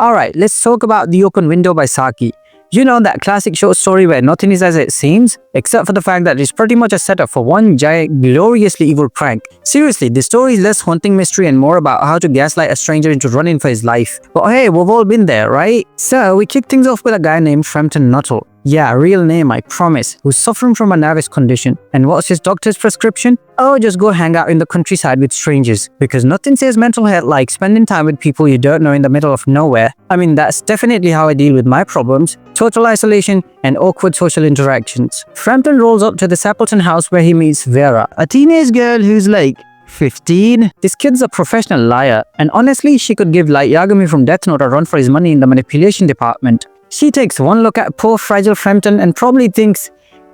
Alright, let's talk about The Open Window by Saki. You know that classic short story where nothing is as it seems, except for the fact that it's pretty much a setup for one giant, gloriously evil prank. Seriously, the story is less haunting mystery and more about how to gaslight a stranger into running for his life. But hey, we've all been there, right? So, we kick things off with a guy named Framton Nuttel. Yeah, real name, I promise, who's suffering from a nervous condition. And what's his doctor's prescription? Oh, just go hang out in the countryside with strangers. Because nothing says mental health like spending time with people you don't know in the middle of nowhere. I mean, that's definitely how I deal with my problems. Total isolation and awkward social interactions. Framton rolls up to the Sapleton house where he meets Vera, a teenage girl who's like 15? This kid's a professional liar, and honestly, she could give like Yagami from Death Note a run for his money in the manipulation department. She takes one look at poor fragile Framton and probably thinks,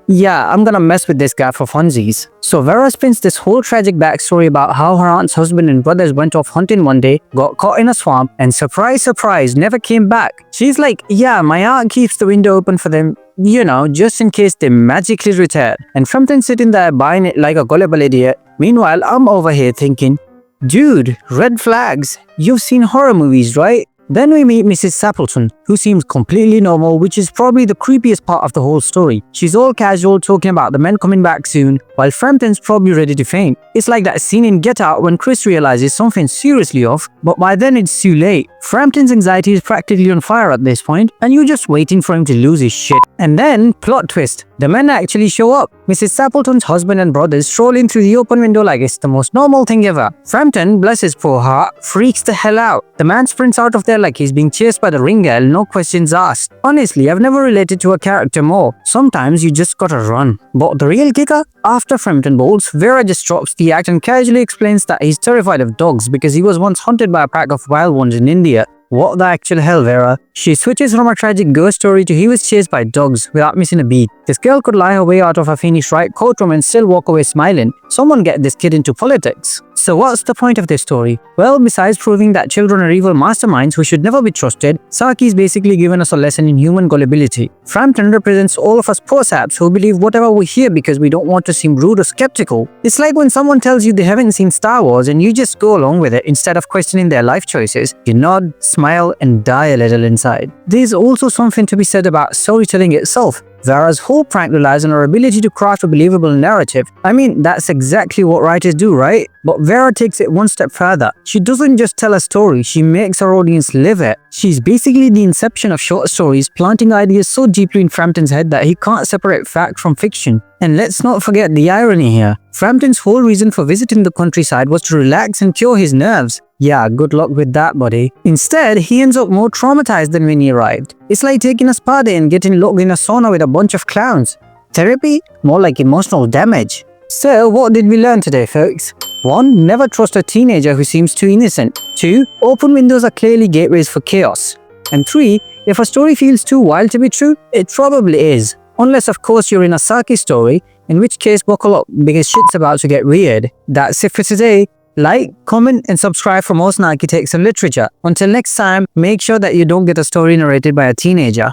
yeah, I'm gonna mess with this guy for funsies. So Vera spins this whole tragic backstory about how her aunt's husband and brothers went off hunting one day, got caught in a swamp, and surprise, surprise, never came back. She's like, yeah, my aunt keeps the window open for them, you know, just in case they magically return. And Framton's sitting there buying it like a gullible idiot. Meanwhile, I'm over here thinking, dude, red flags. You've seen horror movies, right? Then we meet Mrs. Sapleton, who seems completely normal, which is probably the creepiest part of the whole story. She's all casual, talking about the men coming back soon, while Frampton's probably ready to faint. It's like that scene in Get Out when Chris realizes something's seriously off, but by then it's too late. Frampton's anxiety is practically on fire at this point, and you're just waiting for him to lose his shit. And then, plot twist, the men actually show up. Mrs. Sapleton's husband and brothers stroll in through the open window like it's the most normal thing ever. Framton, bless his poor heart, freaks the hell out. The man sprints out of there like he's being chased by the ring girl, no questions asked. Honestly, I've never related to a character more. Sometimes you just gotta run. But the real kicker? After Frampton bolts, Vera just drops the act and casually explains that he's terrified of dogs because he was once hunted by a pack of wild ones in India. What the actual hell, Vera? She switches from a tragic ghost story to he was chased by dogs without missing a beat. This girl could lie her way out of a Phoenix Wright courtroom and still walk away smiling. Someone get this kid into politics. So what's the point of this story? Well, besides proving that children are evil masterminds who should never be trusted, Saki's basically given us a lesson in human gullibility. Framton represents all of us poor saps who believe whatever we hear because we don't want to seem rude or skeptical. It's like when someone tells you they haven't seen Star Wars and you just go along with it instead of questioning their life choices. You nod, smile, and die a little inside. There's also something to be said about storytelling itself. Vera's whole prank relies on her ability to craft a believable narrative. I mean, that's exactly what writers do, right? But Vera takes it one step further. She doesn't just tell a story, she makes her audience live it. She's basically the inception of short stories, planting ideas so deeply in Frampton's head that he can't separate fact from fiction. And let's not forget the irony here. Frampton's whole reason for visiting the countryside was to relax and cure his nerves. Yeah, good luck with that, buddy. Instead, he ends up more traumatized than when he arrived. It's like taking a spa day and getting locked in a sauna with a bunch of clowns. Therapy? More like emotional damage. So, what did we learn today, folks? 1. Never trust a teenager who seems too innocent. 2. Open windows are clearly gateways for chaos. And 3. If a story feels too wild to be true, it probably is. Unless, of course, you're in a Saki story, in which case buckle up because shit's about to get weird. That's it for today. Like, comment, and subscribe for more snarky takes on literature. Until next time, make sure that you don't get a story narrated by a teenager.